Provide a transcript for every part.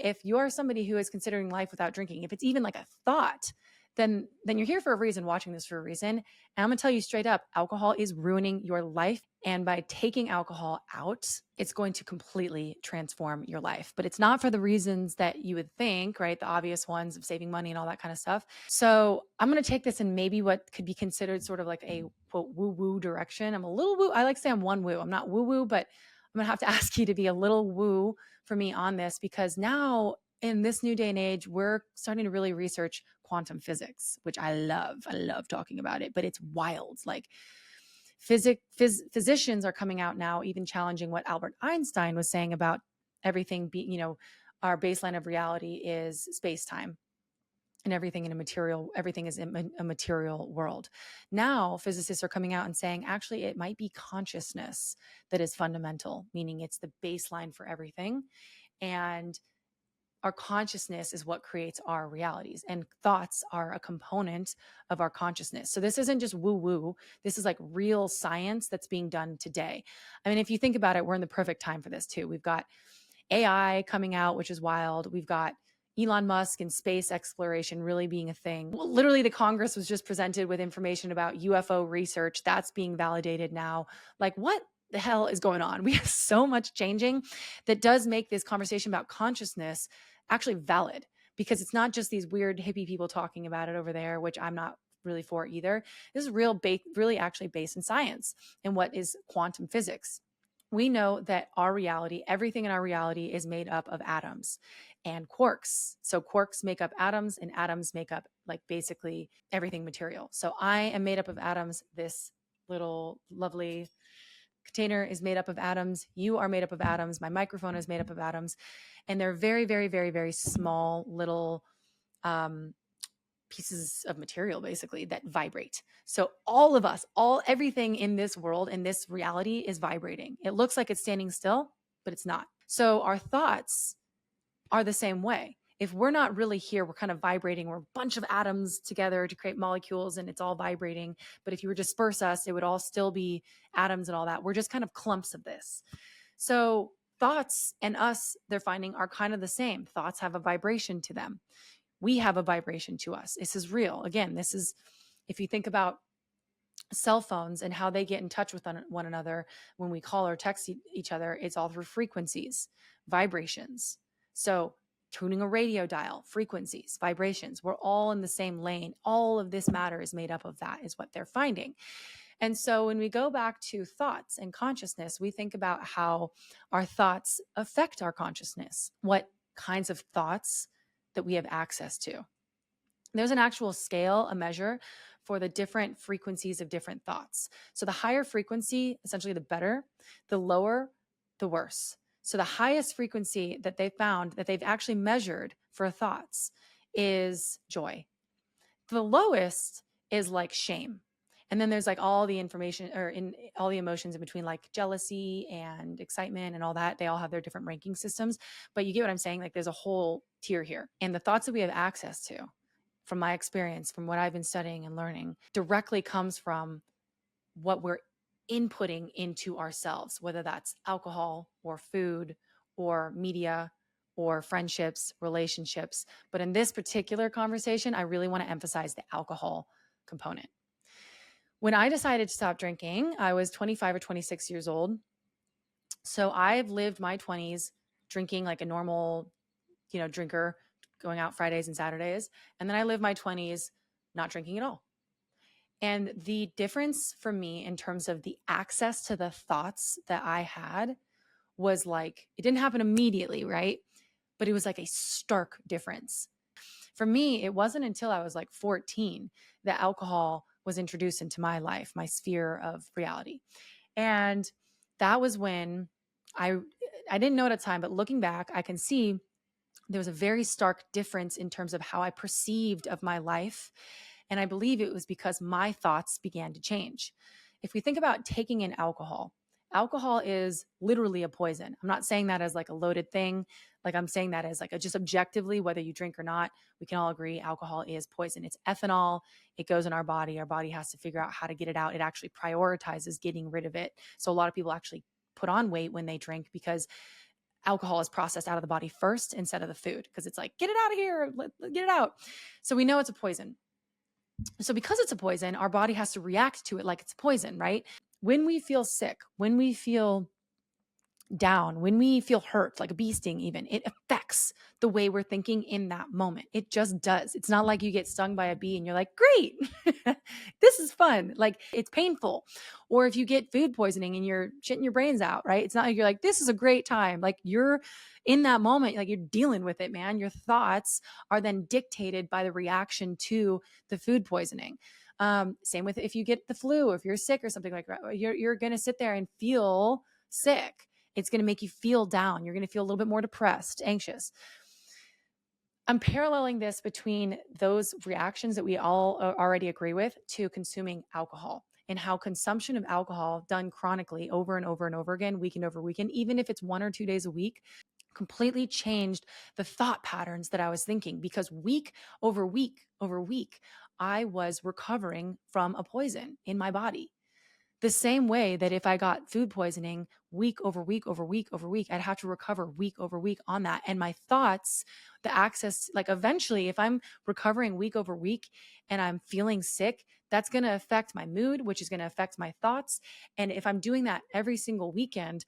if you're somebody who is considering life without drinking, if it's even like a thought, then you're here for a reason, watching this for a reason. And I'm going to tell you straight up, alcohol is ruining your life. And by taking alcohol out, it's going to completely transform your life. But it's not for the reasons that you would think, right? The obvious ones of saving money and all that kind of stuff. So I'm going to take this in maybe what could be considered sort of like a quote woo-woo direction. I'm a little woo. I like to say I'm one woo. I'm not woo-woo, but I'm going to have to ask you to be a little woo for me on this, because now in this new day and age, we're starting to really research quantum physics, which I love. I love talking about it, but it's wild. Like physicians are coming out now, even challenging what Albert Einstein was saying about everything being, our baseline of reality is space-time. And everything is in a material world. Now, physicists are coming out and saying, actually, it might be consciousness that is fundamental, meaning it's the baseline for everything. And our consciousness is what creates our realities, and thoughts are a component of our consciousness. So this isn't just woo-woo. This is like real science that's being done today. I mean, if you think about it, we're in the perfect time for this too. We've got AI coming out, which is wild. We've got Elon Musk and space exploration really being a thing. Well, literally, the Congress was just presented with information about UFO research that's being validated now. Like, what the hell is going on? We have so much changing that does make this conversation about consciousness actually valid, because it's not just these weird hippie people talking about it over there, which I'm not really for either. This is really actually based in science and what is quantum physics. We know that our reality, everything in our reality, is made up of atoms and quarks. So quarks make up atoms, and atoms make up like basically everything material. So I am made up of atoms. This little lovely container is made up of atoms. You are made up of atoms. My microphone is made up of atoms. And they're very, very, very, very small little pieces of material basically that vibrate. So all of us, everything in this world, in this reality, is vibrating. It looks like it's standing still, but it's not. So our thoughts are the same way. If we're not really here, we're kind of vibrating. We're a bunch of atoms together to create molecules, and it's all vibrating. But if you were to disperse us, it would all still be atoms and all that. We're just kind of clumps of this. So thoughts and us, they're finding, are kind of the same. Thoughts have a vibration to them. We have a vibration to us. This is real. Again, this is, if you think about cell phones and how they get in touch with one another when we call or text each other, it's all through frequencies, vibrations. So tuning a radio dial, frequencies, vibrations, we're all in the same lane. All of this matter is made up of that, is what they're finding. And so when we go back to thoughts and consciousness, we think about how our thoughts affect our consciousness, what kinds of thoughts that we have access to. There's an actual scale, a measure for the different frequencies of different thoughts. So the higher frequency, essentially the better, the lower, the worse. So the highest frequency that they found, that they've actually measured for thoughts, is joy. The lowest is like shame. And then there's like all the information, or in all the emotions in between, like jealousy and excitement and all that. They all have their different ranking systems, but you get what I'm saying? Like there's a whole tier here. And the thoughts that we have access to, from my experience, from what I've been studying and learning, directly comes from what we're inputting into ourselves, whether that's alcohol or food or media or friendships, relationships. But in this particular conversation, I really want to emphasize the alcohol component. When I decided to stop drinking, I was 25 or 26 years old. So I've lived my 20s drinking like a normal, drinker, going out Fridays and Saturdays. And then I lived my 20s not drinking at all. And the difference for me in terms of the access to the thoughts that I had was like, it didn't happen immediately, right? But it was like a stark difference. For me, it wasn't until I was like 14 that alcohol was introduced into my life, my sphere of reality. And that was when I didn't know at the time, but looking back, I can see there was a very stark difference in terms of how I perceived of my life. And I believe it was because my thoughts began to change. If we think about taking in alcohol is literally a poison. I'm not saying that as like a loaded thing. Like I'm saying that as like just objectively, whether you drink or not, we can all agree alcohol is poison. It's ethanol. It goes in our body. Our body has to figure out how to get it out. It actually prioritizes getting rid of it. So a lot of people actually put on weight when they drink, because alcohol is processed out of the body first instead of the food, because it's like, get it out of here, get it out. So we know it's a poison. So because it's a poison, our body has to react to it like it's a poison, right? When we feel sick, when we feel down, when we feel hurt, like a bee sting, even, it affects the way we're thinking in that moment. It just does. It's not like you get stung by a bee and you're like, great, this is fun. Like, it's painful. Or if you get food poisoning and you're shitting your brains out, right? It's not like you're like, this is a great time. Like, you're in that moment, like, you're dealing with it, man. Your thoughts are then dictated by the reaction to the food poisoning. Same with if you get the flu, or if you're sick or something like that, you're going to sit there and feel sick. It's going to make you feel down. You're going to feel a little bit more depressed, anxious. I'm paralleling this between those reactions that we all already agree with to consuming alcohol, and how consumption of alcohol done chronically over and over and over again, weekend over weekend, even if it's 1 or 2 days a week, completely changed the thought patterns that I was thinking, because week over week over week, I was recovering from a poison in my body. The same way that if I got food poisoning week over week over week over week, I'd have to recover week over week on that. And my thoughts, the access, like, eventually, if I'm recovering week over week and I'm feeling sick, that's going to affect my mood, which is going to affect my thoughts. And if I'm doing that every single weekend,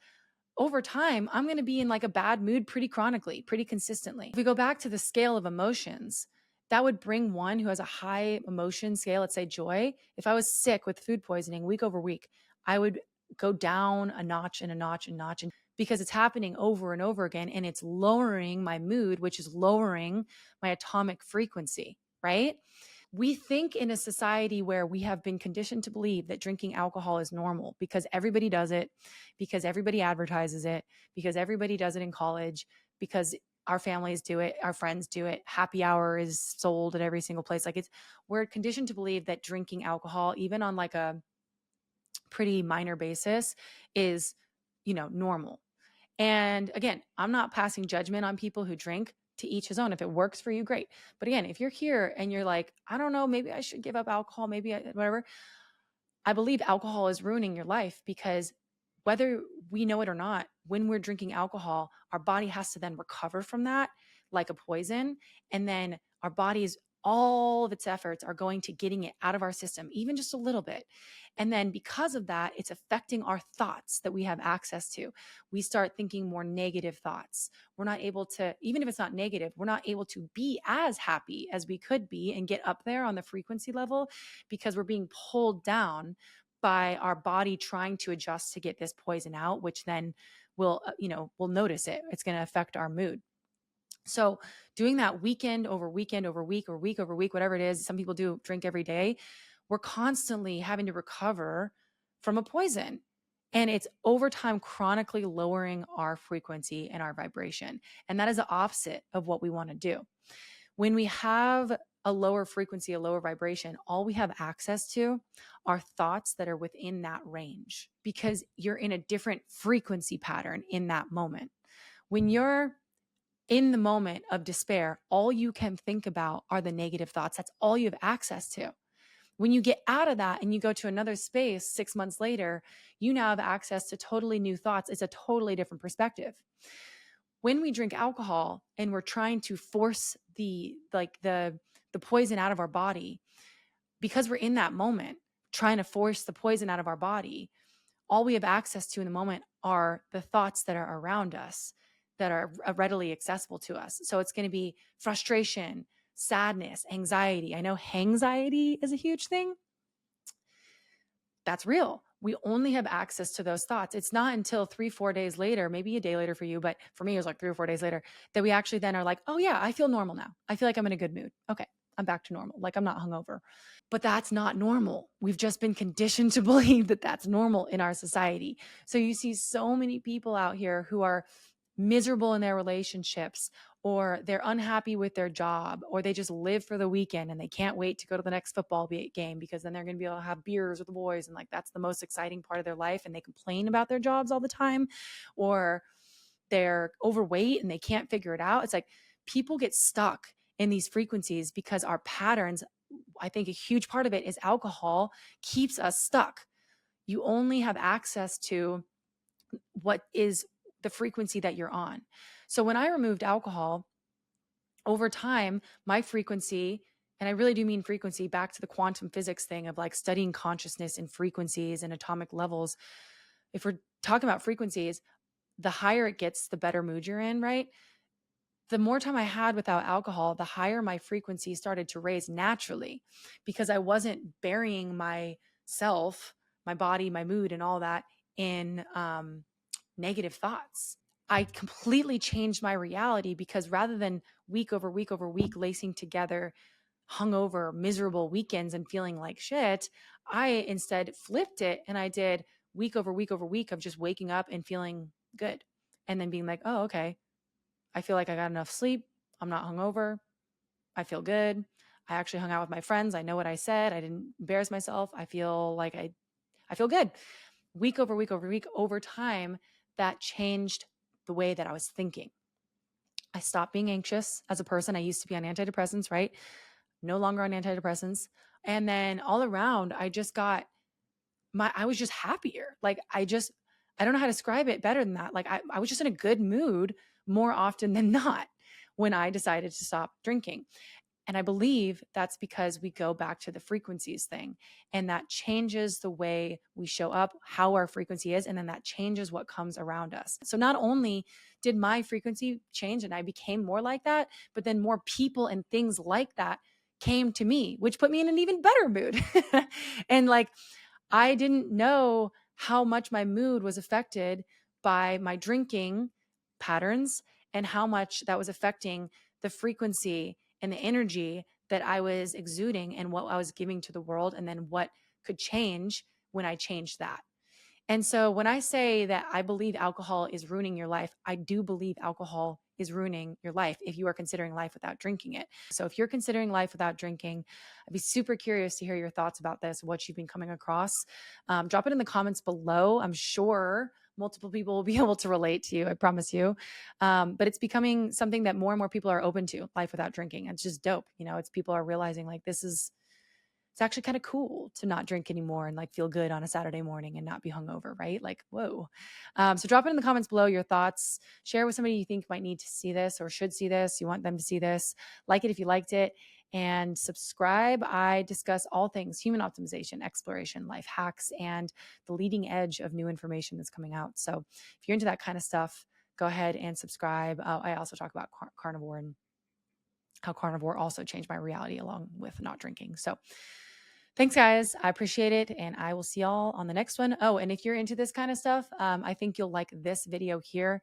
over time, I'm going to be in like a bad mood pretty chronically, pretty consistently. If we go back to the scale of emotions, that would bring one who has a high emotion scale, let's say joy. If I was sick with food poisoning week over week, I would go down a notch and a notch and notch, and because it's happening over and over again, and it's lowering my mood, which is lowering my atomic frequency, right? We think in a society where we have been conditioned to believe that drinking alcohol is normal because everybody does it, because everybody advertises it, because everybody does it in college, because our families do it, our friends do it, happy hour is sold at every single place. Like, we're conditioned to believe that drinking alcohol, even on like a pretty minor basis, is, normal. And again, I'm not passing judgment on people who drink. To each his own. If it works for you, great. But again, if you're here and you're like, I don't know, maybe I should give up alcohol, whatever. I believe alcohol is ruining your life, because whether we know it or not, when we're drinking alcohol, our body has to then recover from that like a poison. And then our bodies, all of its efforts are going to getting it out of our system, even just a little bit. And then because of that, it's affecting our thoughts that we have access to. We start thinking more negative thoughts. We're not able to, even if it's not negative, we're not able to be as happy as we could be and get up there on the frequency level, because we're being pulled down by our body trying to adjust to get this poison out, which then we'll notice it. It's going to affect our mood. So doing that weekend over weekend over week, or week over week, whatever it is, some people do drink every day. We're constantly having to recover from a poison. And it's over time chronically lowering our frequency and our vibration. And that is the opposite of what we want to do. When we have a lower frequency, a lower vibration, all we have access to are thoughts that are within that range, because you're in a different frequency pattern in that moment. When you're in the moment of despair, all you can think about are the negative thoughts. That's all you have access to. When you get out of that and you go to another space 6 months later, you now have access to totally new thoughts. It's a totally different perspective. When we drink alcohol and we're trying to force the poison out of our body, because we're in that moment trying to force the poison out of our body, all we have access to in the moment are the thoughts that are around us, that are readily accessible to us. So it's going to be frustration, sadness, anxiety. I know hangxiety is a huge thing. That's real. We only have access to those thoughts. It's not until 3-4 days later, maybe a day later for you, but for me, it was like 3 or 4 days later, that we actually then are like, oh yeah, I feel normal now. I feel like I'm in a good mood. Okay, I'm back to normal. Like, I'm not hungover. But that's not normal. We've just been conditioned to believe that that's normal in our society. So you see so many people out here who are miserable in their relationships, or they're unhappy with their job, or they just live for the weekend and they can't wait to go to the next football game, because then they're going to be able to have beers with the boys, and like, that's the most exciting part of their life, and they complain about their jobs all the time. Or they're overweight and they can't figure it out. It's like, people get stuck in these frequencies because our patterns, I think a huge part of it is alcohol keeps us stuck. You only have access to what is the frequency that you're on. So when I removed alcohol, over time, my frequency, and I really do mean frequency, back to the quantum physics thing of like studying consciousness and frequencies and atomic levels. If we're talking about frequencies, the higher it gets, the better mood you're in, right? The more time I had without alcohol, the higher my frequency started to raise naturally, because I wasn't burying myself, my body, my mood, and all that in negative thoughts. I completely changed my reality, because rather than week over week over week lacing together hungover, miserable weekends and feeling like shit, I instead flipped it and I did week over week over week of just waking up and feeling good, and then being like, oh, okay, I feel like I got enough sleep. I'm not hungover. I feel good. I actually hung out with my friends. I know what I said. I didn't embarrass myself. I feel like I feel good. Week over week over week over time, that changed the way that I was thinking. I stopped being anxious as a person. I used to be on antidepressants, right? No longer on antidepressants. And then all around, I just got I was just happier. Like I don't know how to describe it better than that. Like I was just in a good mood more often than not when I decided to stop drinking. And I believe that's because we go back to the frequencies thing, and that changes the way we show up, how our frequency is, and then that changes what comes around us. So not only did my frequency change and I became more like that, but then more people and things like that came to me, which put me in an even better mood. And like, I didn't know how much my mood was affected by my drinking patterns, and how much that was affecting the frequency and the energy that I was exuding and what I was giving to the world, and then what could change when I changed that. And so when I say that I believe alcohol is ruining your life, I do believe alcohol is ruining your life if you are considering life without drinking it. So if you're considering life without drinking, I'd be super curious to hear your thoughts about this, what you've been coming across. Drop it in the comments below. I'm sure multiple people will be able to relate to you. I promise you. But it's becoming something that more and more people are open to, life without drinking. It's just dope. It's people are realizing like it's actually kind of cool to not drink anymore and like feel good on a Saturday morning and not be hungover, right? Like, whoa. So drop it in the comments below, your thoughts. Share with somebody you think might need to see this or should see this. You want them to see this. Like it if you liked it. And subscribe. I discuss all things human optimization, exploration, life hacks, and the leading edge of new information that's coming out. So if you're into that kind of stuff, go ahead and subscribe. I also talk about carnivore and how carnivore also changed my reality along with not drinking. So thanks, guys. I appreciate it. And I will see y'all on the next one. Oh, and if you're into this kind of stuff, I think you'll like this video here.